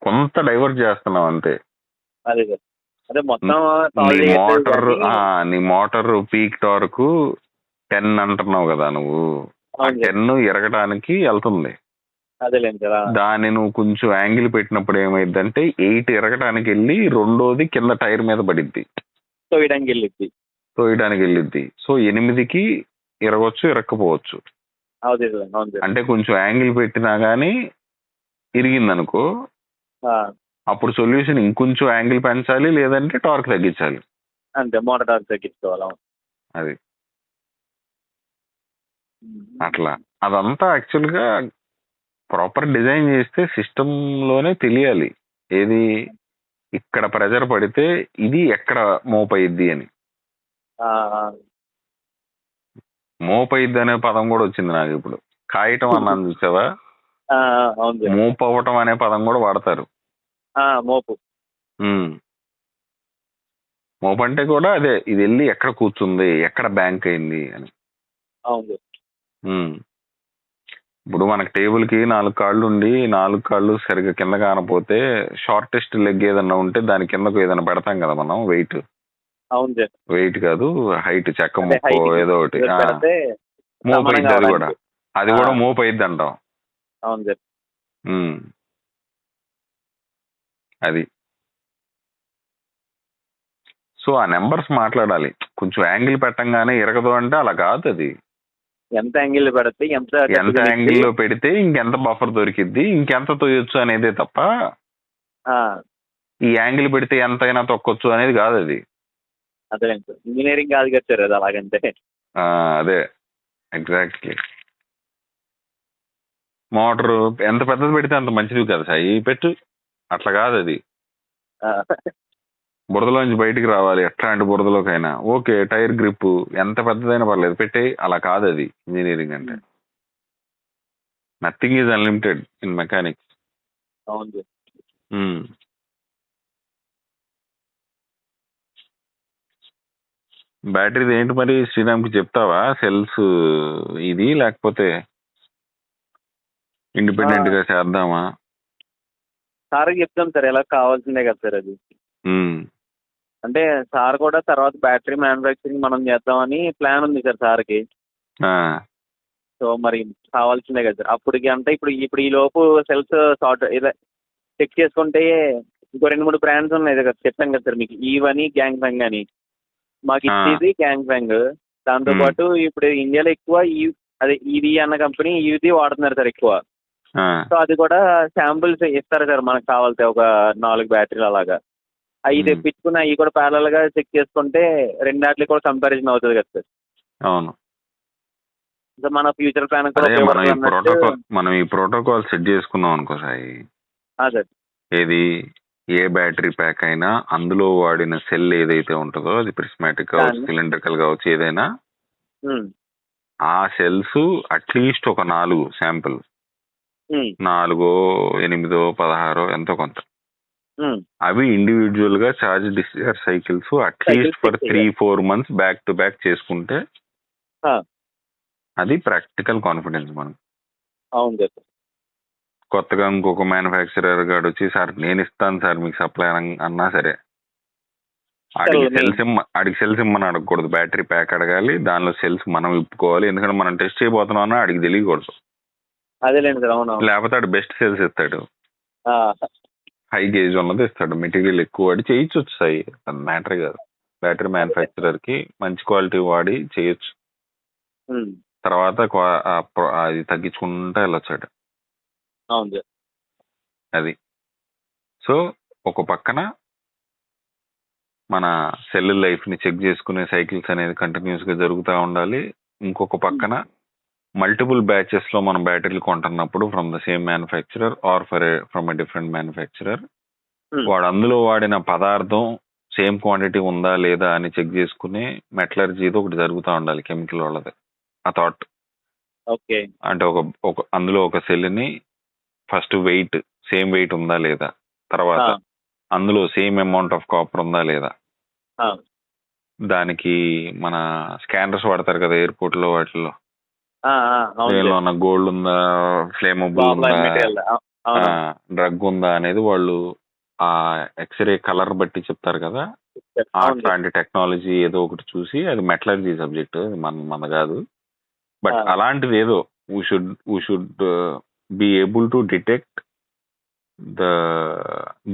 కొంత డైవర్ట్ చేస్తున్నాం అంతే. నీ మోటార్ పీక్ టార్క్ 10 అంటున్నావు కదా నువ్వు, 10 ఎరగడానికి వెళ్తుంది. దాన్ని నువ్వు కొంచెం యాంగిల్ పెట్టినప్పుడు ఏమైందంటే 8 ఎరగడానికి వెళ్ళి రెండోది కింద టైర్ మీద పడిద్ది, తోయడానికి వెళ్ళిద్ది. సో 8కి ఇరగొచ్చు, ఇరక్కపోవచ్చు. అంటే కొంచెం యాంగిల్ పెట్టినా గానీ ఇరిగింది అనుకో, అప్పుడు సొల్యూషన్ ఇంకొంచెం యాంగిల్ పెంచాలి, లేదంటే టార్క్ తగ్గించాలి. అంతే మోటార్ టార్క్ తగ్గించుకోవాలి. అవును. అది ఉమ్. అట్లా అదంతా యాక్చువల్గా ప్రాపర్ డిజైన్ చేస్తే సిస్టమ్ లోనే తెలియాలి ఏది ఇక్కడ ప్రెజర్ పడితే ఇది ఎక్కడ మోపయిద్ది అని. ఆ, ఆ. మోపయిద్ది అనే పదం కూడా వచ్చింది నాకు ఇప్పుడు. కాయటం అన్నాను చూసావా, ఆ, ఆ, అవును సార్. మోపు అవ్వటం అనే పదం కూడా వాడతారు. మోపు. ఉమ్. మోపు అంటే కూడా అదే, ఇది వెళ్ళి ఎక్కడ కూర్చుంది, ఎక్కడ బ్యాంక్ అయింది అని. అవును సార్. ఉమ్. ఇప్పుడు మనకి టేబుల్ కి 4 కాళ్ళు ఉండి 4 కాళ్ళు సరిగ్గా కింద కానపోతే షార్టెస్ట్ లెగ్ ఏదన్నా ఉంటే దాని కిందకు ఏదైనా పెడతాం కదా మనం, వెయిట్. అవును సార్. వెయిట్ కాదు, హైట్, చెక్క అదే ముక్కో height కి ఏదో ఒకటి పెడితే మోపయిద్ది. సమానంగా అది కూడా అవడానికి. అది కూడా మోపయిద్ది అంటాం. అవును సార్. ఉమ్. అది సో ఆ నెంబర్స్ మాట్లాడాలి. కొంచెం యాంగిల్ పెట్టంగానే ఇరగదు అంటే అలా కాదు. అది ఎంత యాంగిల్ పెడితే ఎంత ఎంత యాంగిల్లో పెడితే ఇంకెంత బఫర్ దొరికిద్ది, ఇంకెంత తొయ్యొచ్చు అనేదే తప్ప ఈ యాంగిల్ పెడితే ఎంతైనా తొక్కొచ్చు అనేది కాదు. అది అదే సార్, ఇంజనీరింగ్ కాదు కదా సార్ అది, అలాగంటే. అదే ఎగ్జాక్ట్లీ. మోటారు ఎంత పెద్దది పెడితే అంత మంచిది కదా సాయి, పెట్టు. అట్లా కాదు. అది బురదలోంచి బయటికి రావాలి, ఎట్లాంటి బురదలోకైనా ఓకే. టైర్ గ్రిప్ ఎంత పెద్దదైనా పర్లేదు పెట్టే. అలా కాదు అది ఇంజనీరింగ్ అంటే. Nothing is unlimited in mechanics. అవును సార్. బ్యాటరీది ఏంటి మరి శ్రీరామ్కి చెప్తావా? సెల్స్ ఇది లేకపోతే ఇండిపెండెంట్ గా చేద్దామా? సార్ చెప్తాం సార్, ఎలా కావాల్సిందే కదా సార్ అది. అంటే సార్ కూడా తర్వాత బ్యాటరీ మ్యానుఫ్యాక్చరింగ్ మనం చేద్దామని ప్లాన్ ఉంది సార్ సార్కి. సో మరి కావాల్సిందే కదా సార్ అప్పటికి. అంటే ఇప్పుడు ఈ లోపు సెల్స్ షార్ట్ ఇలా చెక్ చేసుకుంటే ఇంకో 2-3 బ్రాండ్స్ ఉన్నాయి కదా, చెప్పాను కదా సార్ మీకు, ఈవని గ్యాంగ్ ఫ్యాంగ్ అని. మాకు ఇచ్చేది గ్యాంగ్ ఫ్యాంగ్. దాంతోపాటు ఇప్పుడు ఇండియాలో ఎక్కువ అదే ఈవీ అన్న కంపెనీ ఈవీ వాడుతున్నారు సార్ ఎక్కువ. సో అది కూడా శాంపుల్స్ ఇస్తారు సార్ మనకు కావాల్సి ఒక 4 బ్యాటరీలు అలాగా. అవి తెప్పించుకుని అవి కూడా ప్యారల్ గా చెక్ చేసుకుంటే రెండాటికి కూడా కంపారిజన్ అవుతుంది కదా సార్. అవును. సో మన ఫ్యూచర్ ప్లాన్ మనం ఈ ప్రోటోకాల్ సెట్ చేసుకున్నాం అనుకో సాయి, సార్ ఏది ఏ బ్యాటరీ ప్యాక్ అయినా అందులో వాడిన సెల్ ఏదైతే ఉంటుందో, అది ప్రిస్మాటిక్ కావచ్చు, సిలిండ్రికల్ కావచ్చు, ఏదైనా ఆ సెల్స్ అట్లీస్ట్ ఒక 4 శాంపుల్, 4, 8, 16 ఎంతో కొంత, అవి ఇండివిజువల్ గా charge discharge cycles at least for 3-4 months back to back చేసుకుంటే అది ప్రాక్టికల్ కాన్ఫిడెన్స్ మనం. అవును సార్. కొత్తగా ఇంకొక మ్యానుఫ్యాక్చరర్ గాడు వచ్చి సార్ నేను ఇస్తాను సార్ మీకు సప్లై అన్నా సరే, ఆడికి సెల్స్ ఇమ్మని అడగకూడదు, బ్యాటరీ ప్యాక్ అడగాలి, దానిలో సెల్స్ మనం ఇప్పుకోవాలి. ఎందుకంటే మనం టెస్ట్ చేయబోతున్నాం అన్న ఆడికి తెలియకూడదు. అదేలేండి సార్. అవును. లేకపోతే ఆడు బెస్ట్ సెల్స్ ఇస్తాడు, హై గేజ్ ఉన్నది ఇస్తాడు, మెటీరియల్ ఎక్కువ వాడి చేయొచ్చు సాయి, అది మ్యాటర్ కాదు. బ్యాటరీ మ్యానుఫ్యాక్చరర్ కి మంచి క్వాలిటీ వాడి చేయొచ్చు, తర్వాత అది తగ్గించుకుంటా వెళ్ళొచ్చాడు. అవును సార్. అది సో ఒక పక్కన మన సెల్ లైఫ్ ని చెక్ చేసుకునే సైకిల్స్ అనేది కంటిన్యూస్ గా జరుగుతూ ఉండాలి. ఇంకొక పక్కన మల్టిపుల్ బ్యాచెస్ లో మనం బ్యాటరీలు కొంటున్నప్పుడు from the same manufacturer or from a different manufacturer, వాడు అందులో వాడిన పదార్థం సేమ్ క్వాంటిటీ ఉందా లేదా అని చెక్ చేసుకునే మెటలర్జీది ఒకటి జరుగుతూ ఉండాలి, కెమికల్ వాళ్ళది. ఆ థాట్ అంటే ఒక అందులో ఒక సెల్ని ఫస్ట్ వెయిట్ సేమ్ వెయిట్ ఉందా లేదా, తర్వాత అందులో సేమ్ అమౌంట్ ఆఫ్ కాపర్ ఉందా లేదా, దానికి మన స్కానర్స్ వాడతారు కదా ఎయిర్పోర్ట్ లో, వాటిల్లో దేనిలో గోల్డ్ ఉందా, ఫ్లేమబుల్ ఉందా, డ్రగ్ ఉందా అనేది వాళ్ళు ఆ ఎక్స్రే కలర్ బట్టి చెప్తారు కదా. అట్లాంటి టెక్నాలజీ ఏదో ఒకటి చూసి, అది మెటలర్జీ సబ్జెక్ట్, మన కాదు. బట్ అలాంటిది ఏదో we should be able to detect the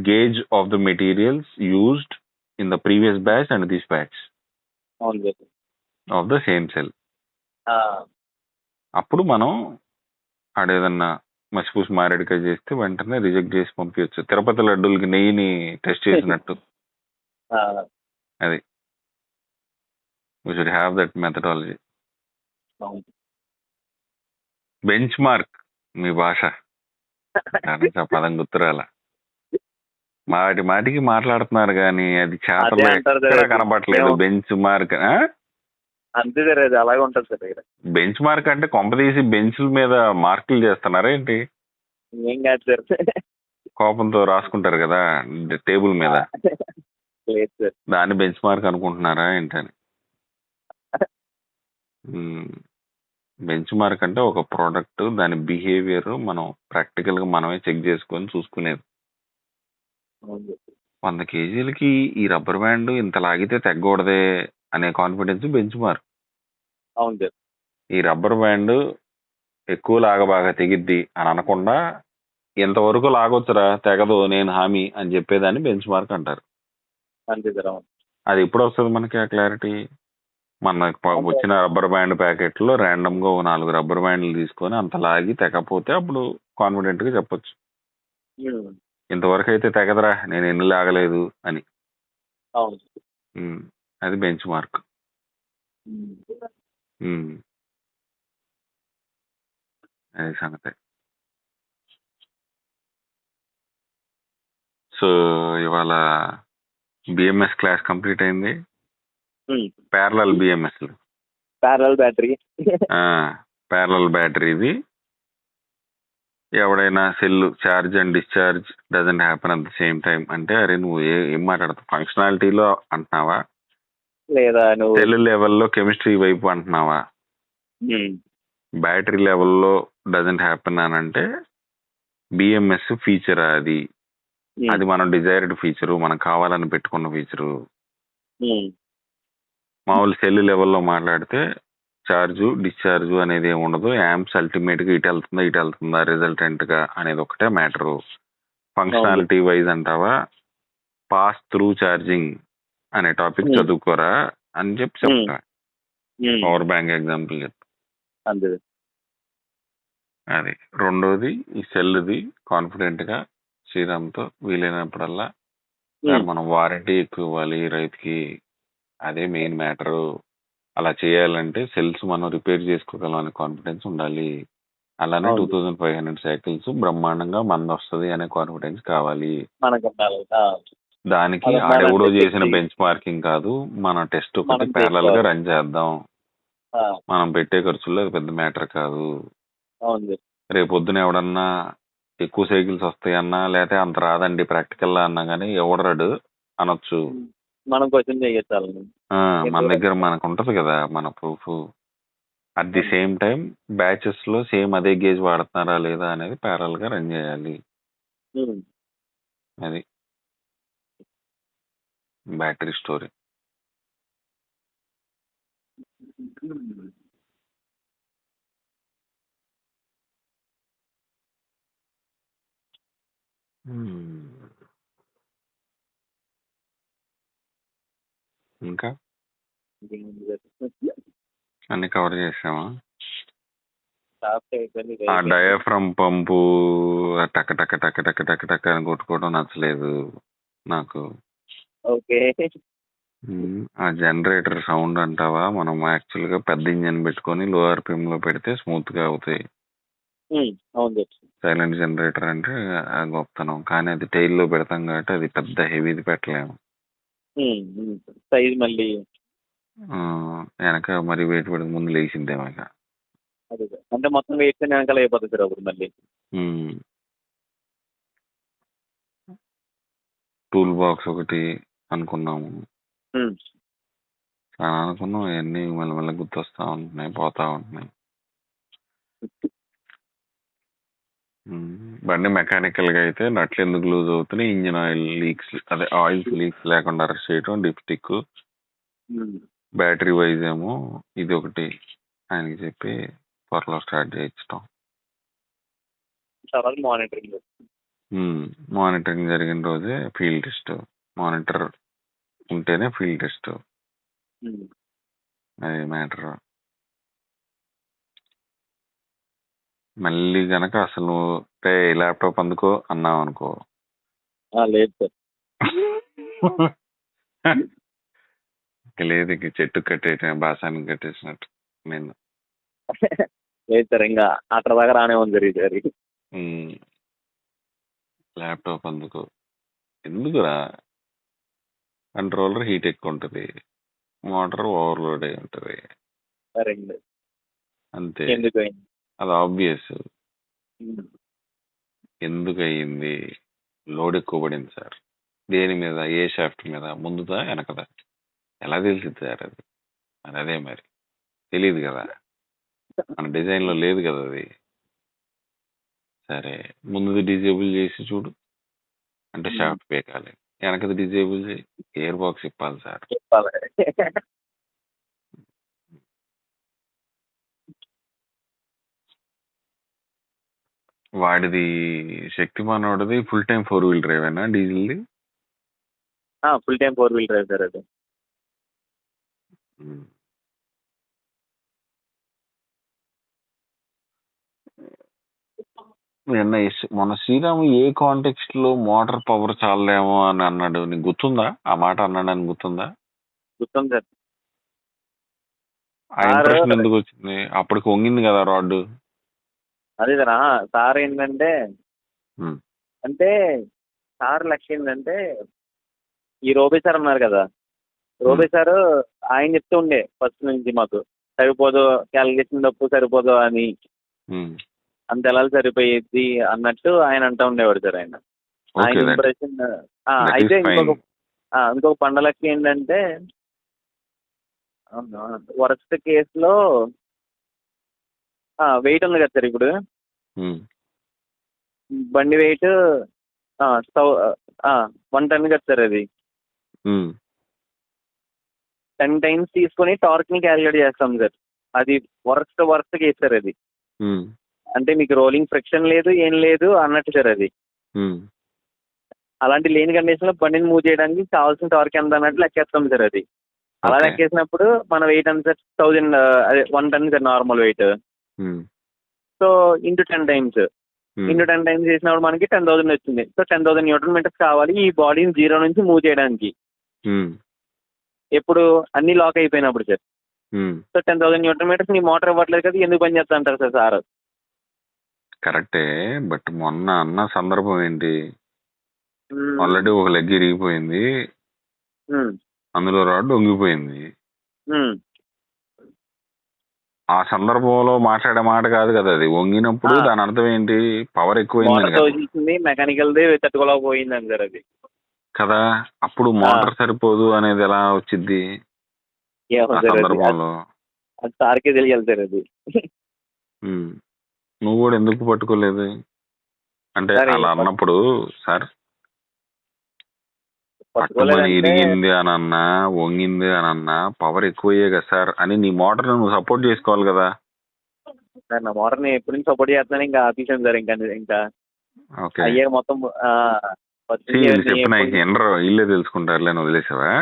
gauge of the materials used in the previous batch and this batch of the same cell. అప్పుడు మనం ఆడేదన్నా మసిపూసి మారేడుకాయ చేస్తే వెంటనే రిజెక్ట్ చేసి పంపించచ్చు, తిరుపతి లడ్డూలకి నెయ్యిని టెస్ట్ చేసినట్టు. అది we should have that methodology. అవును. బెంచ్ మార్క్ మీ భాష ఆ పదం గుర్తురాల. మాటికి మాట్లాడుతున్నారు కానీ అది చేతల్లో అదే అంటారు ఎక్కడ సార్. కనపట్లేదు. మేము- బెంచ్ మార్క్. అంతే సార్, అది అలాగే ఉంటుంది సార్ ఇక్కడ. బెంచ్ మార్క్ అంటే కొంపదీసి బెంచ్ల మీద మార్కులు చేస్తున్నారా ఏంటి? ఏం కాదు సార్. కోపంతో రాసుకుంటారు కదా టేబుల్ మీద, లేదు సార్. దాన్ని బెంచ్ మార్క్ అనుకుంటున్నారా ఏంటని. బెంచ్ మార్క్ అంటే ఒక ప్రోడక్ట్, దాని బిహేవియర్ మనం ప్రాక్టికల్ గా మనమే చెక్ చేసుకొని చూసుకునేది. అవును సార్. 100 కేజీలకి ఈ రబ్బర్ బ్యాండ్ ఇంత లాగితే తెగ్గకూడదే అనే కాన్ఫిడెన్స్ బెంచ్ మార్క్. అవును సార్. ఈ రబ్బర్ బ్యాండ్ ఎక్కువ బాగా తెగిద్ది అని అనకుండా ఎంతవరకు లాగొచ్చురా తెగదు నేను హామీ అని చెప్పేదాన్ని బెంచ్ మార్క్ అంటారు. అంతే సార్. అవును. అది ఎప్పుడు వస్తుంది మనకి ఆ క్లారిటీ? మనకు వచ్చిన రబ్బర్ బ్యాండ్ ప్యాకెట్ లో ర్యాండమ్ గా 4 రబ్బర్ బ్యాండ్లు తీసుకొని అంత లాగి తెగపోతే అప్పుడు కాన్ఫిడెంట్ గా చెప్పొచ్చు ఇంతవరకు అయితే తెగదరా నేను ఎన్ని లాగలేదు అని. అవును. అది బెంచ్ మార్క్. అది సంగతి. సో ఇవాళ బిఎంఎస్ క్లాస్ కంప్లీట్ అయింది. Parallel BMS parallel battery. Parallel బ్యాటరీది ఎవడైనా cell charge and discharge doesn't happen at the same time అంటే అరే నువ్వు ఏం మాట్లాడతావు? ఫంక్షనాలిటీలో అంటున్నావా లేదా సెల్ లెవెల్లో కెమిస్ట్రీ వైపు అంటున్నావా? బ్యాటరీ లెవెల్లో డజంట్ హ్యాపెన్ అని అంటే బిఎంఎస్ ఫీచర్ అది. అది మనం డిజైర్డ్ ఫీచరు, మనం కావాలని పెట్టుకున్న ఫీచరు. మామూలు సెల్ లెవెల్లో మాట్లాడితే చార్జు డిశ్చార్జ్ అనేది ఏమి ఉండదు. యాంప్స్ అల్టిమేట్ గా ఇటు వెళ్తుందా రిజల్టెంట్ గా అనేది ఒకటే మ్యాటరు. ఫంక్షనాలిటీ వైజ్ అంటావా పాస్ త్రూ ఛార్జింగ్ అనే టాపిక్ చదువుకోరా అని చెప్పి చెప్తా. పవర్ బ్యాంక్ ఎగ్జాంపుల్ చెప్పు. అది రెండోది ఈ సెల్ది కాన్ఫిడెంట్ గా శ్రీరామ్తో వీలైనప్పుడల్లా మనం వారంటీ ఎక్కువ ఇవ్వాలి రైతుకి, అదే మెయిన్ మ్యాటరు. అలా చేయాలంటే సెల్స్ మనం రిపేర్ చేసుకోగలం అనే కాన్ఫిడెన్స్ ఉండాలి. అలానే 2500 సైకిల్స్ బ్రహ్మాండంగా మంది వస్తుంది అనే కాన్ఫిడెన్స్ కావాలి. దానికి ఆడెవడో చేసిన బెంచ్ మార్కింగ్ కాదు, మన టెస్ట్ ఒకటి ప్యారలల్ గా రన్ చేద్దాం. మనం పెట్టే ఖర్చుల్లో అది పెద్ద మ్యాటర్ కాదు. రేపొద్దున ఎవడన్నా ఎక్కువ సైకిల్స్ వస్తాయన్నా లేకపోతే అంత రాదండి ప్రాక్టికల్ అన్నా కానీ ఎవడరాడు అనొచ్చు. మనం క్వశ్చన్ చేయొచ్చు. మన దగ్గర మనకు ఉంటది కదా మన proof. At the same time batches లో సేమ్ అదే గేజ్ వాడుతున్నారా లేదా అనేది ప్యారల్ గా రన్ చేయాలి. అది బ్యాటరీ స్టోరీ. ఇంకా అన్ని కవర్ చేసామా? ఆ డయాఫ్రమ్ పంపు టక్ టక్ టక్ టక్ టక్ టక్ అని కొట్టుకోవడం నచ్చలేదు నాకు. ఆ జనరేటర్ సౌండ్ అంటావా, మనం యాక్చువల్ గా పెద్ద ఇంజన్ పెట్టుకొని లో ఆర్పిఎం లో పెడితే స్మూత్ గా అవుతాయి. సైలెంట్ జనరేటర్ అంటే గొప్పతనం, కానీ అది టైల్ లో పెడతాం కాబట్టి అది పెద్ద హెవీది పెట్టలేము. మళ్ళీ వెనక మరి వెయిట్ పడిన ముందు లేచిందేమో ఇక. అంటే మొత్తం వెయిట్ వెనకాల అయిపోతుంది సార్ అప్పుడు మళ్ళీ. టూల్ బాక్స్ ఒకటి అనుకున్నాము, చాలా అనుకున్నాం. అవన్నీ మళ్ళీ గుర్తొస్తా ఉంటున్నాయి, పోతా ఉంటున్నాయి. బండి మెకానికల్ గా అయితే నట్లు ఎందుకు లూజ్ అవుతున్నాయి, ఇంజిన్ ఆయిల్ లీక్స్, అదే ఆయిల్స్ లీక్స్ లేకుండా అరెస్ట్ చేయడం, డిప్స్టిక్. బ్యాటరీ వైజ్ ఏమో ఇది ఒకటి ఆయనకి చెప్పి త్వరలో స్టార్ట్ చేయించడం. మానిటరింగ్ జరిగిన రోజే ఫీల్డ్ టెస్ట్. మానిటర్ ఉంటేనే ఫీల్డ్ టెస్ట్, అది మ్యాటర్. మళ్ళీ గనక అసలు ల్యాప్టాప్ అందుకో అన్నావు అనుకో, లేదు సార్ లేదు, ఇంక చెట్టు కట్టేసిన బాసానికి కట్టేసినట్టు నేను. లేదు సార్, ఇంకా అక్కడ దాకా రానే ఉంది సార్ ఈసారి. ల్యాప్టాప్ ఎందుకురా, కంట్రోలర్ హీట్ ఎక్కువ ఉంటుంది, మోటార్ ఓవర్లోడ్ అయి ఉంటుంది సరే అంతే. ఎందుకు అయింది? అది ఆబ్వియస్. ఎందుకు అయ్యింది? లోడ్ ఎక్కువ పడింది సార్. దేని మీద? ఏ షాఫ్ట్ మీద? ముందుదా వెనకదా? ఎలా తెలిసింది సార్ అది? అదే మరి తెలియదు కదా, మన డిజైన్లో లేదు కదా అది. సరే, ముందుది డిజేబుల్ చేసి చూడు అంటే షాఫ్ట్ పేకాలి, వెనకది డిజేబుల్ చేయి ఎయిర్ బాక్స్ ఇప్పాలి సార్. వాడిది శక్తిమాన్ వాడిది ఫుల్ టైం 4-wheel డ్రైవేనా డీజిల్ది? Full time 4-wheel drive sir అది. మన శ్రీరాము ఏ కాంటెక్స్ట్ లో మోటార్ పవర్ చాలదేమో అని అన్నాడు, నీకు గుర్తుందా? ఆ మాట అన్నాడని గుర్తుందా? గుర్తుంది సార్. ఆ ఇంప్రెషన్ ఎందుకు వచ్చింది? అప్పటికి వంగింది కదా రాడ్. అదే సార్, సార్ ఏంటంటే అంటే సార్ లక్ష్యం ఏంటంటే, ఈ రోబే సార్ ఉన్నారు కదా, రోబే సార్ ఆయన చెప్తూ ఉండే ఫస్ట్ నుంచి మాకు సరిపోదు, క్యాలిక్యులేషన్ తప్పు సరిపోదు అని, అంత ఎలా సరిపోయేది అన్నట్టు ఆయన అంటూ ఉండేవాడు సార్. ఆయన ఇంప్రెషన్. అయితే ఇంకొక పండలకి ఏంటంటే, వరస్ట్ కేసులో వెయిట్ ఉంది కదా సార్, ఇప్పుడు బండి వెయిట్ 1 ton కదా సార్. అది 10 times తీసుకొని టార్క్ ని క్యాలిక్యులేట్ చేస్తాం సార్. అది వరస్ట్ కేసు సార్ అది. అంటే మీకు రోలింగ్ ఫ్రిక్షన్ లేదు, ఏం లేదు అన్నట్టు సార్ అది. అలాంటి లేని కండిషన్ లో బండిని మూవ్ చేయడానికి కావాల్సిన టార్క్ ఎంత అన్నట్టు లెక్కేస్తాం సార్. అది అలా లెక్కేసినప్పుడు మన వెయిట్ ఎంత సార్? 1000, అదే 1 ton sir normal weight. So into 10 times చేసినప్పుడు మనకి 10,000 వచ్చింది. సో 10,000 Nm కావాలి ఈ బాడీని 0 నుంచి మూవ్ చేయడానికి, ఎప్పుడు అన్ని లాక్ అయిపోయినప్పుడు సార్. సో 10,000 Nm నీ మోటార్ ఇవ్వట్లేదు కదా, ఎందుకు పని చేస్తా అంటారు సార్ సార్. కరెక్టే, బట్ మొన్న అన్న సందర్భం ఏంటి? ఆల్రెడీ ఒక లెగ్ ఇరిగిపోయింది, అందులో రాడ్ వంగిపోయింది. ఆ సందర్భంలో మాట్లాడే మాట కాదు కదా అది. వంగినప్పుడు దాని అర్థం ఏంటి? పవర్ ఎక్కువైంది, మెకానికల్ తట్టుకోలేకపోయింది సార్ అది కదా. అప్పుడు మోటార్ సరిపోదు అనేది ఎలా వచ్చింది ఆ సందర్భంలో? అది సార్కే తెలియాలి సార్ అది. నువ్వు కూడా ఎందుకు పట్టుకోలేదు అంటే అలా అన్నప్పుడు? సార్ పట్టుమని ఇరిగింది అని అన్నా, వంగింది అని అన్నా, పవర్ ఎక్కువయ్యే కదా సార్ అని నీ మోటార్ నువ్వు సపోర్ట్ చేసుకోవాలి కదా. సార్ నా మోటార్ ని ఎప్పటి నుంచి సపోర్ట్ చేస్తున్నాను, ఇంకా ఆపేసాను సార్. ఇంకా అయ్యే మొత్తం చెప్పిన ఇల్లే తెలుసుకుంటారులే, వదిలేసావా?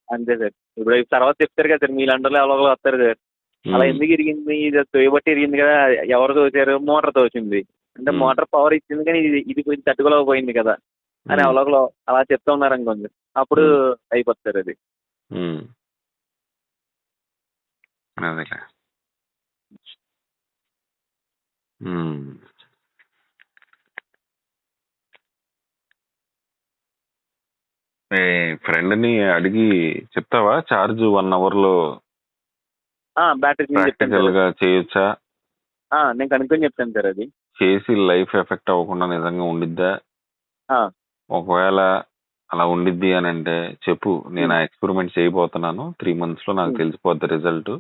అంతే సార్. ఇప్పుడు తర్వాత చెప్తారు కదా సార్, మీలాంటి ఎవరో వస్తారు సార్, అలా ఎందుకు ఇరిగింది, ఇది తోయబట్టి ఇరిగింది కదా, ఎవరు తోచారు? మోటార్ తోచింది అంటే మోటార్ పవర్ ఇచ్చింది కానీ ఇది కొంచెం తట్టుకోలేకపోయింది కదా అని అవలోకలో అలా చెప్తా ఉన్నారు అనుకోండి, అప్పుడు అయిపోతారు అది. ఫ్రెండ్ ని అడిగి చెప్తావా చార్జ్ 1 hour లో బ్యాటరీ ప్రాక్టికల్ గా చేయొచ్చా? నేను కనుక్కొని చెప్తాను సార్. అది చేసి లైఫ్ ఎఫెక్ట్ అవ్వకుండా నిజంగా ఉండిద్దా? ఒకవేళ అలా ఉండిద్ది అని అంటే చెప్పు, నేను ఆ ఎక్స్పెరిమెంట్ చేయబోతున్నాను, 3 months లో నాకు తెలిసిపోద్ది రిజల్ట్,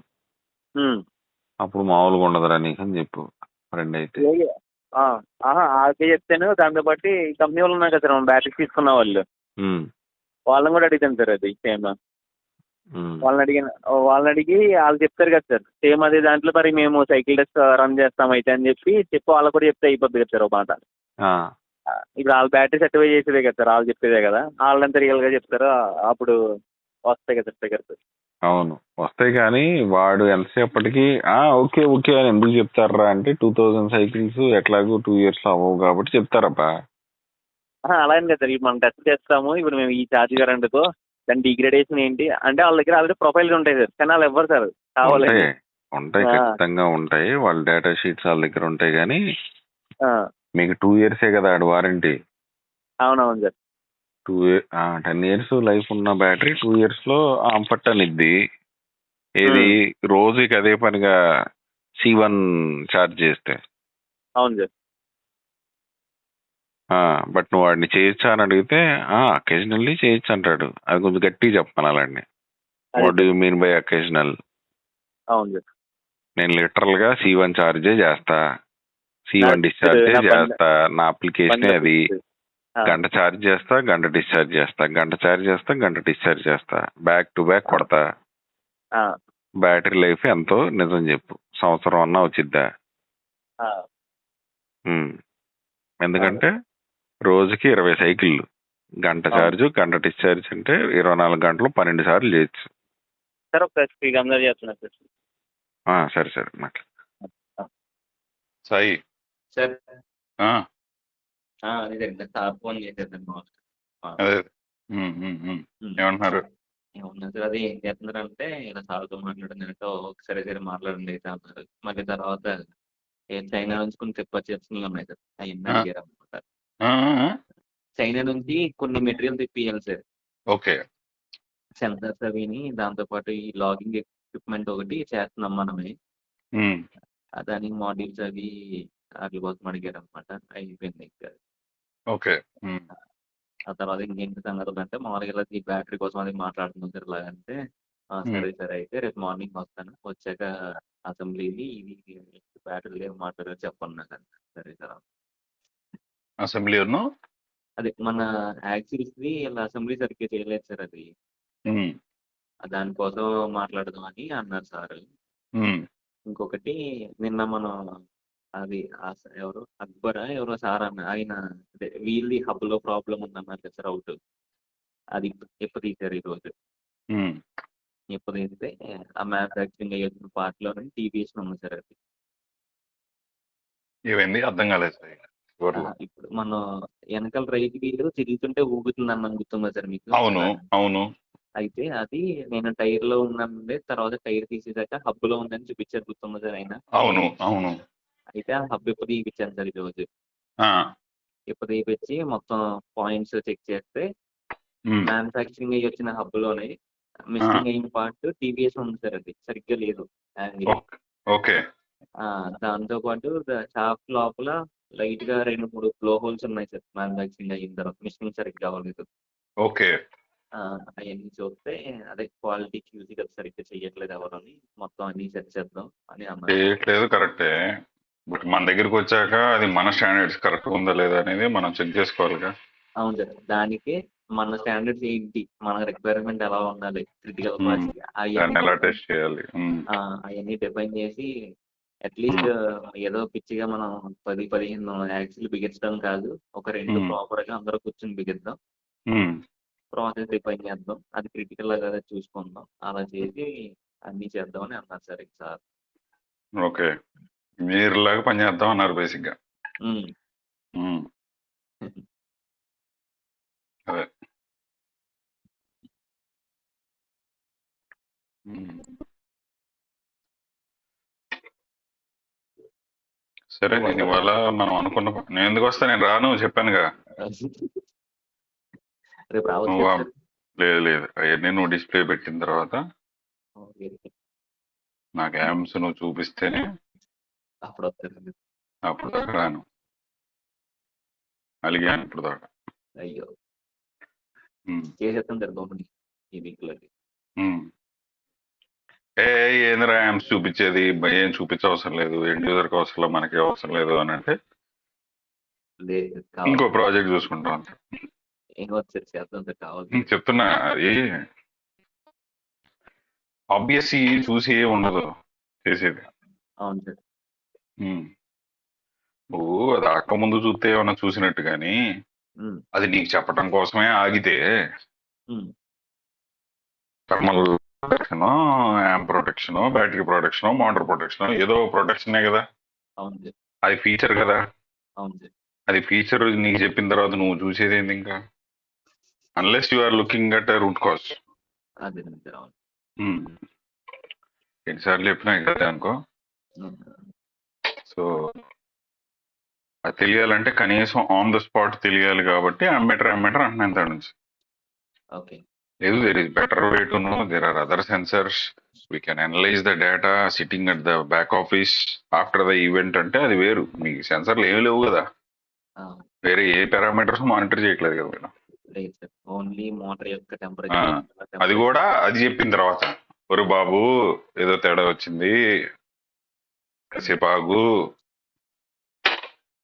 అప్పుడు మామూలుగా ఉండదురా నీకు అని చెప్పు ఫ్రెండ్ అయితే. ఆకే చెప్తాను. దాంతో బట్టి కంపెనీ వాళ్ళు ఉన్నారు కదా సార్, బ్యాటరీ తీసుకున్న వాళ్ళని కూడా అడిగాను సార్. అది సేమ్ వాళ్ళని అడిగి వాళ్ళు చెప్తారు కదా సార్, సేమ్ అదే దాంట్లో మరి మేము సైకిల్ టెస్ట్ రన్ చేస్తాం అయితే అని చెప్పి వాళ్ళకు కూడా చెప్తే అయిపోద్ది కదా సార్ ఒక మాట. ఇప్పుడు వాళ్ళు బ్యాటరీ సర్టిఫై చేసేదే కదా సార్, వాళ్ళు చెప్పేదే కదా, వాళ్ళంతా రియల్ గా చెప్తారు, అప్పుడు వస్తాయి కదా ఫిగర్స్. అవును వస్తాయి, కానీ వాడు ఎంతసేపటికి ఓకే ఓకే అని ఎందుకు చెప్తారా అంటే 2000 సైకిల్స్ ఎట్లాగో 2 years లో అవ్వవు కాబట్టి చెప్తారబ్బా. అలాగే కదా సార్, ఇప్పుడు మనం టెస్ట్ చేస్తాము, ఇప్పుడు మేము ఈ ఛార్జ్ కరెంట్తో దాని డిగ్రేడేషన్ ఏంటి అంటే వాళ్ళ దగ్గర ఆల్రెడీ ప్రొఫైల్స్ ఉంటాయి సార్, కానీ వాళ్ళు ఇవ్వరు సార్ కావాలని. ఉంటాయి ఉంటాయి ఆ. ఖచ్చితంగా ఉంటాయి. వాళ్ళ డేటా షీట్స్ వాళ్ళ దగ్గర ఉంటాయి. కానీ ఆ, మీకు 2 years కదా ఆడ వారంటీ. అవునవును సార్. 10 years లైఫ్ ఉన్న బ్యాటరీ 2 years లో అంపట్ అనిద్ది. ఏది రోజుకి అదే పనిగా C1 ఛార్జ్ చేస్తే. అవును సార్. బట్ నువ్వు వాడిని చేయొచ్చా అని అడిగితే అకేజనల్లీ చేయొచ్చు అంటాడు. అది కొంచెం గట్టిగా చెప్పనాలండి. What do you mean by occasional? అవును సార్. నేను లిటరల్ గా C1 ఛార్జే చేస్తా, C1 డిశ్చార్జే చేస్తా. నా అప్లికేషనే అది. గంట ఛార్జ్ చేస్తా, గంట డిశ్చార్జ్ చేస్తా, గంట ఛార్జ్ చేస్తా, గంట డిశ్చార్జ్ చేస్తా, బ్యాక్ టు బ్యాక్ కొడతా. బ్యాటరీ లైఫ్ ఎంతో నిజం చెప్పు, సంవత్సరం అన్నా వచ్చిద్దా? ఎందుకంటే రోజుకి 20 సైకిళ్ళు, గంట ఛార్జ్, గంట డిశ్చార్జ్ అంటే 24 గంటలు 12 సార్లు చేయొచ్చు. సార్ ఒక చేస్తున్నా సార్. సరే సరే మాట్లా సాయి సార్ ఆ, అదే సార్ ఫోన్ చేసేదండి. అదే ఏమంటున్నారు? ఏమన్నా సార్ అది ఏం చేస్తున్నారంటే ఇలా సార్తో మాట్లాడిందంటే ఒకసారి సరే మాట్లాడండి అయితే అన్నారు. మళ్ళీ తర్వాత చైనా నుంచి కొన్ని తెప్పొచ్చేస్తున్నాయి ఉన్నాయి సార్, అవన్నీ అడిగారు అనమాట. చైనా నుంచి కొన్ని మెటీరియల్ తెప్పియాలి సార్. ఓకే. సెన్సార్స్ అవిని, దాంతోపాటు ఈ లాగింగ్ ఎక్విప్మెంట్ ఒకటి చేస్తున్నాం మనమే. దానికి మాడ్యూల్స్ అవి వాటి కోసం అడిగారు అనమాట. అయిపోయింది ఇంకా. ఓకే. ఆ తర్వాత ఇంకేంటి సంగతులు అంటే మామూలుగా ఇలా ఈ బ్యాటరీ కోసం అది మాట్లాడుతున్నాం సార్. ఇలాగంటే సరే సరే అయితే రేపు మార్నింగ్ వస్తాను, వచ్చాక అసెంబ్లీది ఇది బ్యాటరీ మాట్లాడారు చెప్పండి సార్. సరే సార్. అసెంబ్లీ అదే మన యాక్సిల్స్ది ఇలా అసెంబ్లీ సరిగ్గా చేయలేదు సార్. అది దానికోసం మాట్లాడదాం అని అన్నారు సార్. ఇంకొకటి నిన్న మనం అది ఎవరు అక్బరా ఎవరో సార్ అన్న ఆయన అదే వీళ్ళది హబ్ లో ప్రాబ్లం ఉందన్నారు కదా సార్. అవుట్ అది ఎప్పుడు తీశారు ఈరోజు. ఎప్పుడు తీస్తే ఆ మ్యానుఫ్యాక్చరింగ్ అయ్యొచ్చిన పార్ట్ లో టీవీఎస్ ఉంది సార్. అది ఇవన్నీ అర్థం కాలేదు సార్. ఇప్పుడు మనం వెనకాల రైతు వీళ్ళు తిరుగుతుంటే ఊగుతుంది అన్నాను, గుర్తుందా సార్ మీకు? అవును అవును. అయితే అది నేను టైర్ లో ఉన్నానండి, తర్వాత టైర్ తీసేసాక హబ్ లో ఉందని చూపించారు, గుర్తుందా సార్ ఆయన? అవును అవును. అయితే ఆ హబ్ ఎప్పుడు తీపిచ్చాను సార్ ఈరోజు. ఆ, ఎప్పుడు తీపిచ్చి మొత్తం పాయింట్స్ చెక్ చేస్తే మ్యానుఫ్యాక్చరింగ్ అయ్యి వచ్చిన హబ్ లోనే మిస్సింగ్ అయిన పార్ట్ టీవీఎస్ ఉంది సార్. అది సరిగ్గా లేదు యాంగిల్. ఓకే. దాంతో పాటు షాఫ్ట్ లోపల లైట్ గా 2-3 ఫ్లో హోల్స్ ఉన్నాయి సార్. మ్యానుఫ్యాక్చరింగ్ అయిన తర్వాత మిషనింగ్ సరిగ్గా అవ్వలేదు. ఓకే. అవన్నీ చూస్తే అదే క్వాలిటీ క్యూసీ కదా సరిగ్గా చెయ్యట్లేదు ఎవరు అని, మొత్తం అన్ని సెట్ చేద్దాం అని అన్నారు. చేయట్లేదు కరెక్టే, బట్ మన దగ్గరికి వచ్చాక అది మన స్టాండర్డ్స్ కరెక్ట్ ఉందా లేదా అనేది మనం చెక్ చేసుకోవాలిగా. అవును సార్. దానికి మన స్టాండర్డ్స్ ఏంటి, మన రిక్వైర్మెంట్ ఎలా ఉండాలి, క్రిటికల్ దాన్ని ఎలా టెస్ట్ చేయాలి. అవన్నీ డిఫైన్ చేసి అట్లీస్ట్ ఏదో పిచ్చిగా మనం 10-15 యాక్సిల్ బిగించడం కాదు, ఒక 2 ప్రాపర్ గా అందరూ కూర్చొని బిగిద్దాం, ప్రాసెస్ డిఫైన్ చేద్దాం, అది క్రిటికల్ కదా చూసుకుందాం, అలా చేసి అన్ని చేద్దామని అన్నారు సార్ సార్. ఓకే. మీరులాగా పని చేద్దాం అన్నారు బేసిక్ గా. అదే. సరే, నేను ఇవాళ మనం అనుకున్న నేను ఎందుకు వస్తా, నేను రాను చెప్పానుగా. రేపు రావచ్చు. లేదు లేదు, అవన్నీ నువ్వు డిస్ప్లే పెట్టిన తర్వాత నాకు యామ్స్ నువ్వు చూపిస్తేనే అప్పుడు దాకా రాను. అలిగాను ఇప్పుడు దాకా. అయ్యో, చేసేస్తాం సార్ బొమ్మని ఈ వీక్ లో. ఏందిరా యామ్స్ చూపించేది, ఏం చూపించవసరం లేదు, ఎండ్ యూజర్కి అవసరం లేదు, మనకి అవసరం లేదు అని అంటే ఇంకో ప్రాజెక్ట్ చూసుకుంటాం అంతే. చెప్తున్నా, అది ఆబ్వియస్ చూసి ఉండదు చేసేది. అవును సార్. నువ్వు అది ఆక ముందు చూస్తే ఏమన్నా చూసినట్టు కానీ అది నీకు చెప్పడం కోసమే ఆగితే thermal protection, amp protection, battery protection, motor protection, ఏదో ప్రొటెక్షనే కదా. అవును సార్. అది ఫీచర్ కదా. అవును సార్. అది ఫీచర్ నీకు చెప్పిన తర్వాత నువ్వు చూసేది ఏంది ఇంకా? Unless you are looking at root cause. అదేనండి సార్. అవును. ఎన్నిసార్లు చెప్పినా కదా అనుకో. సో అది తెలియాలంటే కనీసం ఆన్ ద స్పాట్ తెలియాలి కాబట్టి అమ్మేటర్ అంటున్నాను దాని నుంచి. ఓకే. లేదు, there is better way to know. There are other sensors, we can analyse the data sitting at the back office after the event. అంటే అది వేరు. మీకు సెన్సర్లు ఏమి లేవు కదా, వేరే ఏ పారామీటర్స్ మానిటర్ చేయట్లేదు కదా మీరు. లేదు సార్, ఓన్లీ మోటార్ యొక్క ఆ, టెంపరేచర్. అది కూడా అది చెప్పిన తర్వాత ఒరు బాబు ఏదో తేడా వచ్చింది కాసేపు ఆగు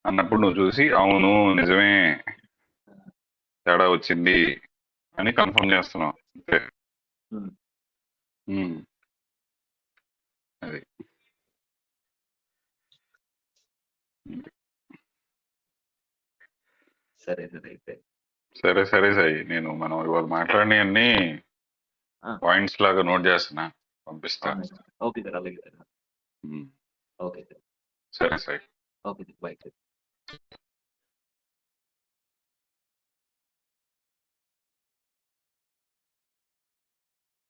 అన్నప్పుడు నువ్వు చూసి అవును నిజమే తేడా వచ్చింది అని కన్ఫర్మ్ చేస్తున్నావు అంతే. అది సరే సార్. అయితే సరే సరే సాయి, నేను మనం ఇవాళ మాట్లాడినవన్నీ పాయింట్స్ లాగా నోట్ చేస్తున్నా, పంపిస్తా. Okay sir. అలాగే సార్. Okay sir. సరే Sai. Okay sir. Bye sir.